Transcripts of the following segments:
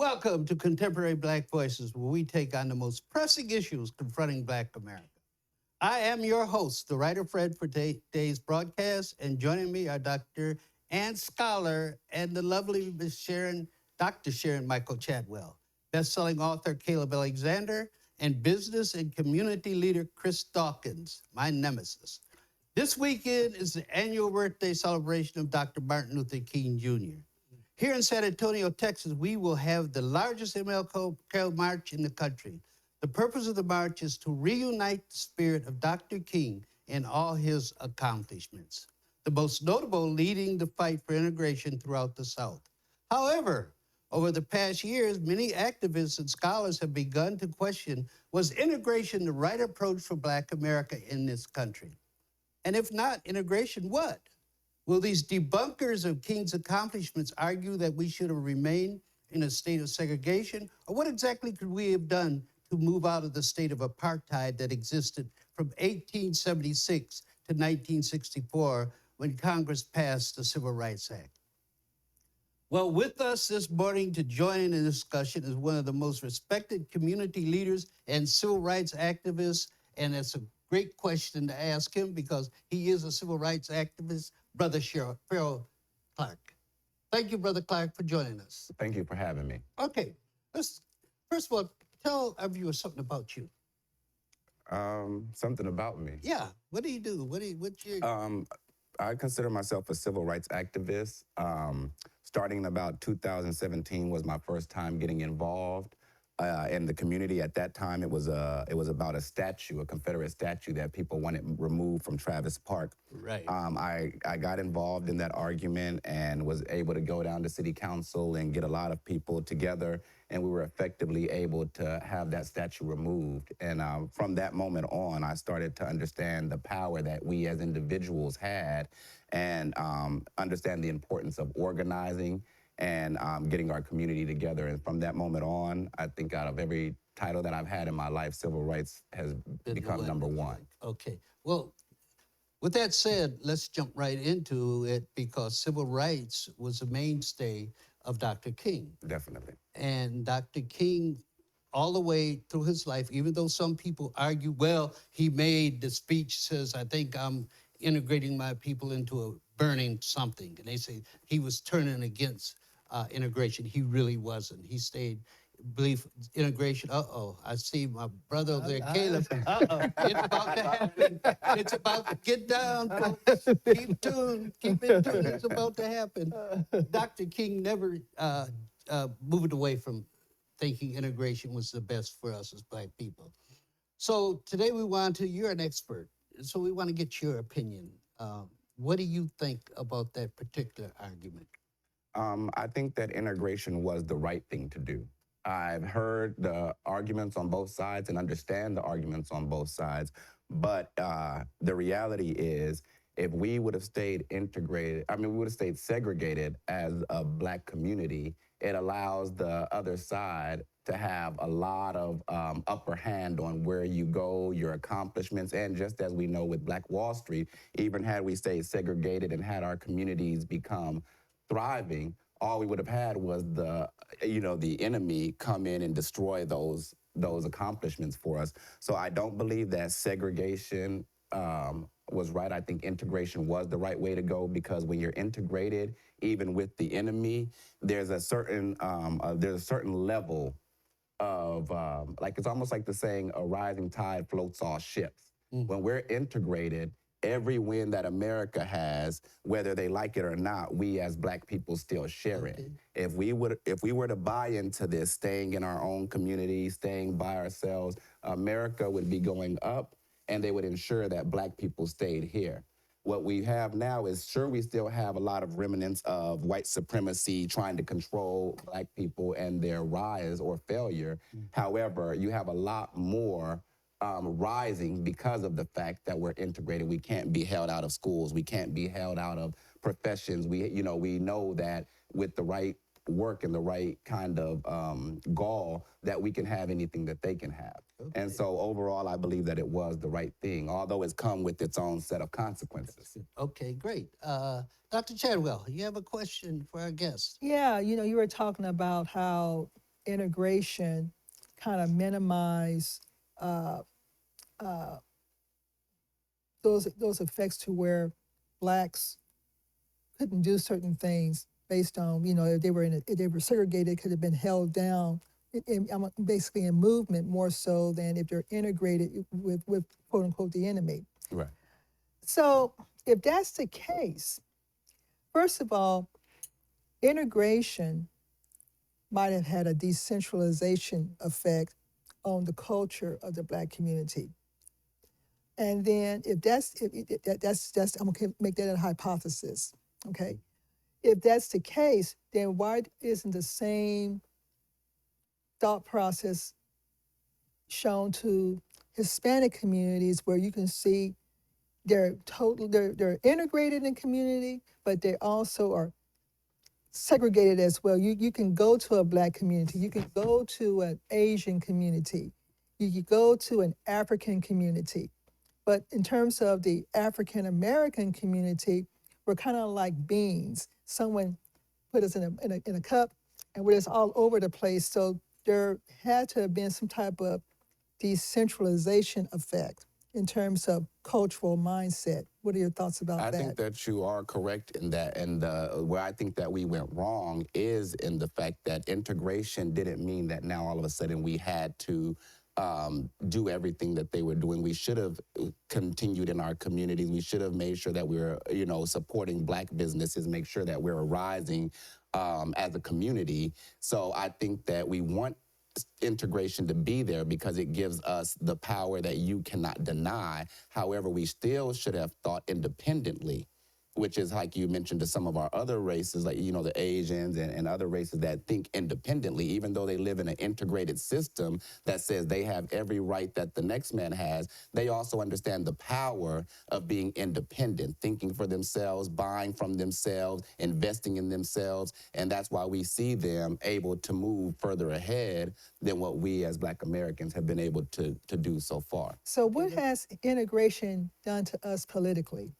Welcome to Contemporary Black Voices, where we take on the most pressing issues confronting Black America. I am your host, the writer Fred, for today's broadcast, and joining me are Dr. Ann Scholar and the lovely Miss Sharon, Dr. Sharon Michael Chadwell, best-selling author Caleb Alexander, and business and community leader Chris Dawkins, my nemesis. This weekend is the annual birthday celebration of Dr. Martin Luther King Jr. Here in San Antonio, Texas, we will have the largest MLK march in the country. The purpose of the march is to reunite the spirit of Dr. King and all his accomplishments, the most notable leading the fight for integration throughout the South. However, over the past years, many activists and scholars have begun to question, was integration the right approach for Black America in this country? And if not integration, what? Will these debunkers of King's accomplishments argue that we should have remained in a state of segregation? Or what exactly could we have done to move out of the state of apartheid that existed from 1876 to 1964 when Congress passed the Civil Rights Act? Well, with us this morning to join in the discussion is one of the most respected community leaders and civil rights activists, and it's a great question to ask him because he is a civil rights activist, Brother Farrell Clark. Thank you, Brother Clark, for joining us. Thank you for having me. Okay, let's first of all tell our viewers something about you. Something about me. Yeah, what do you do? What's your? I consider myself a civil rights activist. Starting in about 2017 was my first time getting involved in the community. At that time, it was about a statue, a Confederate statue that people wanted removed from Travis Park. Right. I got involved in that argument and was able to go down to City Council and get a lot of people together, and we were effectively able to have that statue removed. And from that moment on, I started to understand the power that we as individuals had and understand the importance of organizing and getting our community together. And from that moment on, I think out of every title that I've had in my life, civil rights has become number one. Okay. Well, with that said, let's jump right into it because civil rights was a mainstay of Dr. King. Definitely. And Dr. King, all the way through his life, even though some people argue, well, he made the speech says, I think I'm integrating my people into a burning something. And they say he was turning against integration. He really wasn't. He stayed, believe integration. I see my brother over there, Caleb. It's about to happen. It's about to get down, folks. Keep tuned. Keep it tuned. It's about to happen. Dr. King never moved away from thinking integration was the best for us as Black people. So today you're an expert, so we want to get your opinion. What do you think about that particular argument? I think that integration was the right thing to do. I've heard the arguments on both sides and understand the arguments on both sides, but the reality is if we would have stayed integrated, we would have stayed segregated as a Black community, it allows the other side to have a lot of upper hand on where you go, your accomplishments, and just as we know with Black Wall Street, even had we stayed segregated and had our communities become thriving, all we would have had was the enemy come in and destroy those accomplishments for us. So I don't believe that segregation was right. I think integration was the right way to go because when you're integrated, even with the enemy, there's a certain level of it's almost like the saying, a rising tide floats all ships. When we're integrated, every win that America has, whether they like it or not, we as Black people still share it. If we were to buy into this, staying in our own community, staying by ourselves, America would be going up, and they would ensure that Black people stayed here. What we have now is, sure, we still have a lot of remnants of white supremacy trying to control Black people and their rise or failure. However, you have a lot more rising because of the fact that we're integrated. We can't be held out of schools. We can't be held out of professions. We know that with the right work and the right kind of gall that we can have anything that they can have. Okay. And so overall, I believe that it was the right thing, although it's come with its own set of consequences. Okay, great. Dr. Chadwell, you have a question for our guest? Yeah, you were talking about how integration kind of minimize uh, uh, those effects to where blacks couldn't do certain things based on, if they were if they were segregated, could have been held down basically in movement more so than if they're integrated with quote unquote the enemy. Right. So if that's the case, first of all, integration might have had a decentralization effect on the culture of the Black community. And then if that's I'm gonna make that a hypothesis, okay? If that's the case, then why isn't the same thought process shown to Hispanic communities where you can see they're integrated in community, but they also are segregated as well. You can go to a Black community, you can go to an Asian community, you can go to an African community. But in terms of the African American community, we're kind of like beans. Someone put us in a cup, and we're just all over the place. So there had to have been some type of decentralization effect in terms of cultural mindset. What are your thoughts about that? I think that you are correct in that. And where I think that we went wrong is in the fact that integration didn't mean that now all of a sudden we had to do everything that they were doing. We should have continued in our communities. We should have made sure that we were, supporting Black businesses, make sure that we're rising as a community. So I think that we want integration to be there because it gives us the power that you cannot deny. However, we still should have thought independently, which is like you mentioned to some of our other races, like, the Asians and other races that think independently, even though they live in an integrated system that says they have every right that the next man has, they also understand the power of being independent, thinking for themselves, buying from themselves, investing in themselves. And that's why we see them able to move further ahead than what we as Black Americans have been able to do so far. So what has integration done to us politically?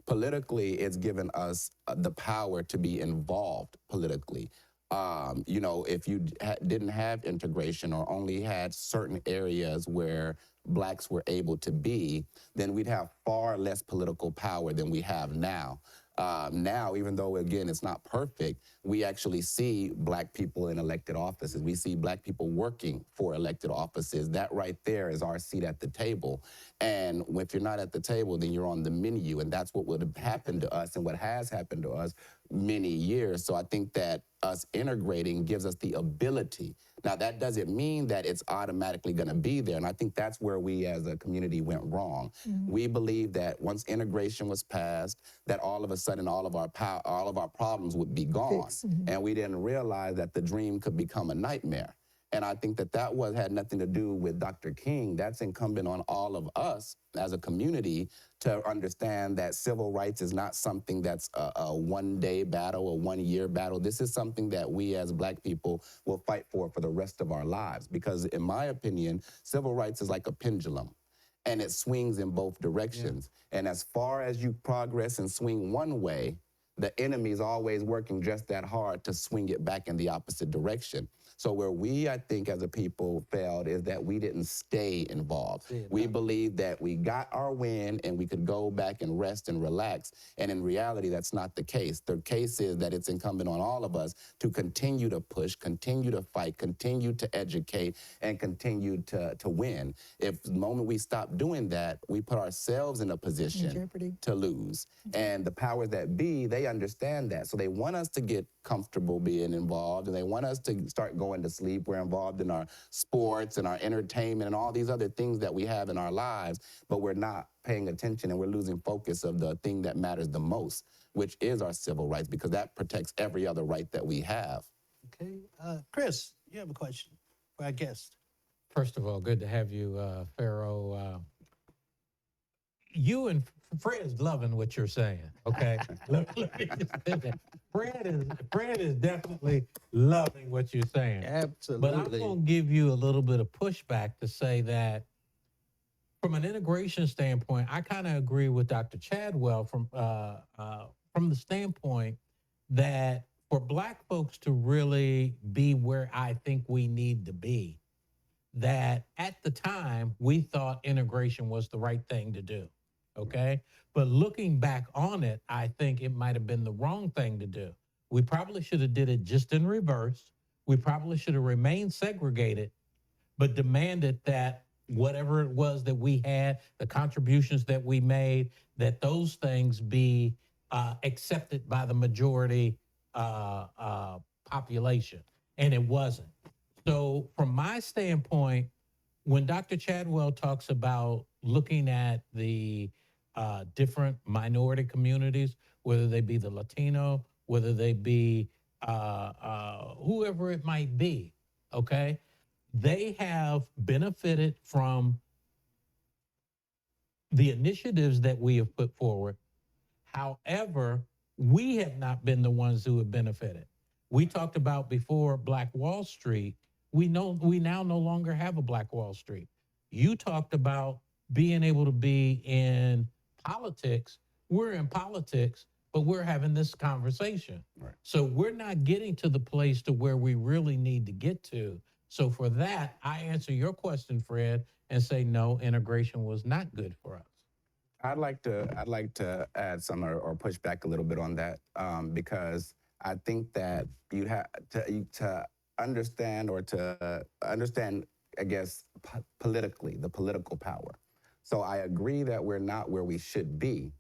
Politically, it's given us the power to be involved politically. If you didn't have integration or only had certain areas where Blacks were able to be, then we'd have far less political power than we have now. Now, even though, again, it's not perfect, we actually see Black people in elected offices. We see Black people working for elected offices. That right there is our seat at the table. And if you're not at the table, then you're on the menu. And that's what would have happened to us and what has happened to us many years. So I think that us integrating gives us the ability. Now, that doesn't mean that it's automatically going to be there. And I think that's where we as a community went wrong. Mm-hmm. We believed that once integration was passed, that all of a sudden all of our problems would be gone. Mm-hmm. And we didn't realize that the dream could become a nightmare. And I think that had nothing to do with Dr. King. That's incumbent on all of us as a community to understand that civil rights is not something that's a one-day battle, a one-year battle. This is something that we as Black people will fight for the rest of our lives. Because in my opinion, civil rights is like a pendulum, and it swings in both directions. Yeah. And as far as you progress and swing one way, the enemy is always working just that hard to swing it back in the opposite direction. So where we, I think, as a people failed is that we didn't stay involved. Yeah, we believed that we got our win and we could go back and rest and relax. And in reality, that's not the case. The case is that it's incumbent on all of us to continue to push, continue to fight, continue to educate, and continue to win. If the moment we stop doing that, we put ourselves in a position to lose. And the powers that be, they understand that. So they want us to get comfortable being involved, and they want us to start going to sleep. We're involved in our sports and our entertainment and all these other things that we have in our lives, but we're not paying attention and we're losing focus of the thing that matters the most, which is our civil rights, because that protects every other right that we have. Okay. Chris, you have a question for our guest. First of all, good to have you, Pharaoh. You and Fred's loving what you're saying, okay? let me just say that. Fred is definitely loving what you're saying. Absolutely. But I'm going to give you a little bit of pushback to say that from an integration standpoint, I kind of agree with Dr. Chadwell from the standpoint that for Black folks to really be where I think we need to be, that at the time we thought integration was the right thing to do. Okay. But looking back on it, I think it might have been the wrong thing to do. We probably should have did it just in reverse. We probably should have remained segregated, but demanded that whatever it was that we had, the contributions that we made, that those things be accepted by the majority population. And it wasn't. So, from my standpoint, when Dr. Chadwell talks about looking at the different minority communities, whether they be the Latino, whether they be whoever it might be, okay, they have benefited from the initiatives that we have put forward. However, we have not been the ones who have benefited. We talked about before Black Wall Street. We now no longer have a Black Wall Street. You talked about being able to be in politics. We're in politics, but we're having this conversation. Right. So we're not getting to the place to where we really need to get to. So for that, I answer your question, Fred, and say no, integration was not good for us. I'd like to add some or push back a little bit on that because I think that you have to understand I guess, politically, the political power. So I agree that we're not where we should be,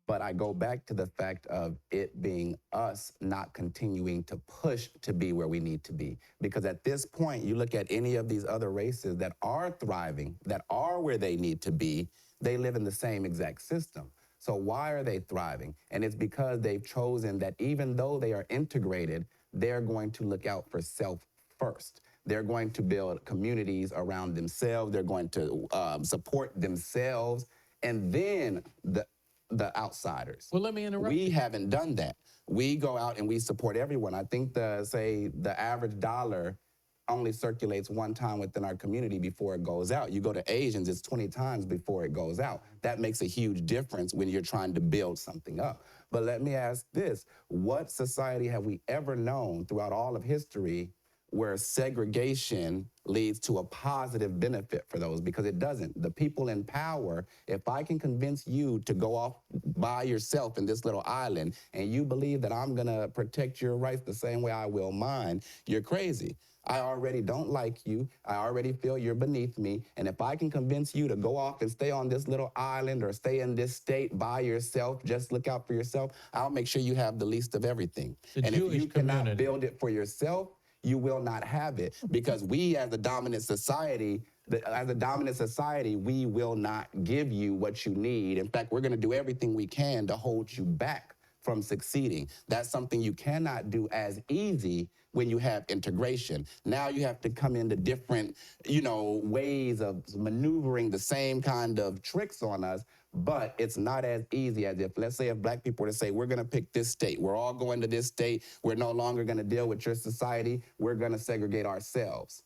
but I go back to the fact of it being us not continuing to push to be where we need to be. Because at this point, you look at any of these other races that are thriving, that are where they need to be, they live in the same exact system. So why are they thriving? And it's because they've chosen that even though they are integrated, they're going to look out for self first. They're going to build communities around themselves. They're going to support themselves, and then the outsiders. Well, let me interrupt We you. haven't done that. We go out and we support everyone. I think the average dollar only circulates one time within our community before it goes out. You go to Asians, it's 20 times before it goes out. That makes a huge difference when you're trying to build something up. But let me ask this, what society have we ever known throughout all of history where segregation leads to a positive benefit for those? Because it doesn't. The people in power, if I can convince you to go off by yourself in this little island and you believe that I'm gonna protect your rights the same way I will mine, you're crazy. I already don't like you. I already feel you're beneath me. And if I can convince you to go off and stay on this little island or stay in this state by yourself, just look out for yourself, I'll make sure you have the least of everything. The and Jewish if you cannot community. build it for yourself, you will not have it, because we as a dominant society, we will not give you what you need. In fact, we're going to do everything we can to hold you back from succeeding. That's something you cannot do as easy when you have integration. Now you have to come into different, ways of maneuvering the same kind of tricks on us, but it's not as easy as if, let's say if Black people were to say, we're gonna pick this state, we're all going to this state, we're no longer gonna deal with your society, we're gonna segregate ourselves.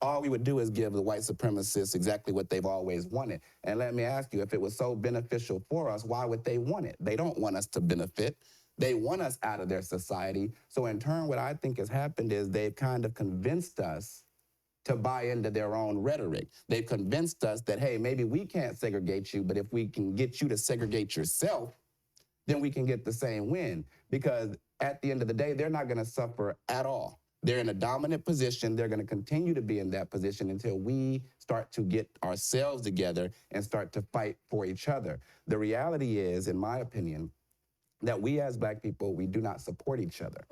All we would do is give the white supremacists exactly what they've always wanted. And let me ask you, if it was so beneficial for us, why would they want it? They don't want us to benefit. They want us out of their society. So in turn, what I think has happened is they've kind of convinced us to buy into their own rhetoric. They've convinced us that, hey, maybe we can't segregate you, but if we can get you to segregate yourself, then we can get the same win. Because at the end of the day, they're not gonna suffer at all. They're in a dominant position. They're gonna continue to be in that position until we start to get ourselves together and start to fight for each other. The reality is, in my opinion, that we as Black people, we do not support each other.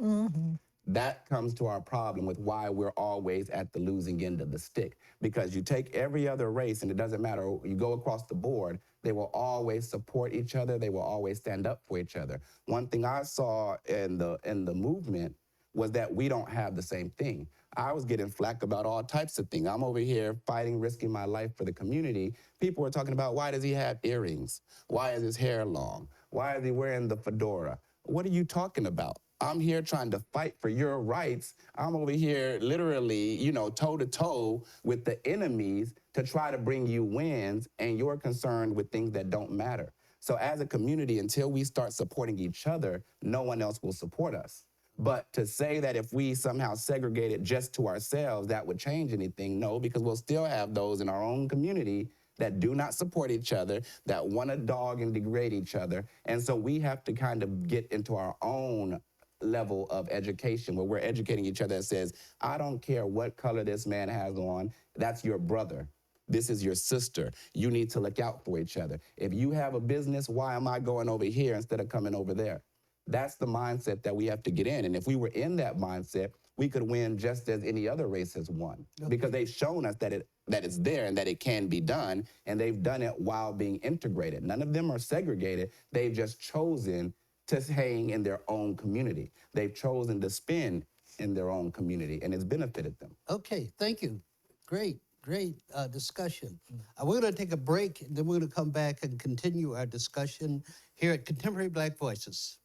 That comes to our problem with why we're always at the losing end of the stick. Because you take every other race, and it doesn't matter, you go across the board, they will always support each other. They will always stand up for each other. One thing I saw in the movement was that we don't have the same thing. I was getting flack about all types of things. I'm over here fighting, risking my life for the community. People were talking about, why does he have earrings? Why is his hair long? Why is he wearing the fedora? What are you talking about? I'm here trying to fight for your rights. I'm over here literally, toe to toe with the enemies to try to bring you wins, and you're concerned with things that don't matter. So as a community, until we start supporting each other, no one else will support us. But to say that if we somehow segregate it just to ourselves, that would change anything, no, because we'll still have those in our own community that do not support each other, that want to dog and degrade each other. And so we have to kind of get into our own level of education where we're educating each other that says, I don't care what color this man has on, that's your brother. This is your sister. You need to look out for each other. If you have a business, why am I going over here instead of coming over there? That's the mindset that we have to get in. And if we were in that mindset, we could win just as any other race has won. Because they've shown us that it's there and that it can be done, and they've done it while being integrated. None of them are segregated. They've just chosen to hang in their own community. They've chosen to spend in their own community, and it's benefited them. Okay, thank you. Great discussion. We're going to take a break, and then we're going to come back and continue our discussion here at Contemporary Black Voices.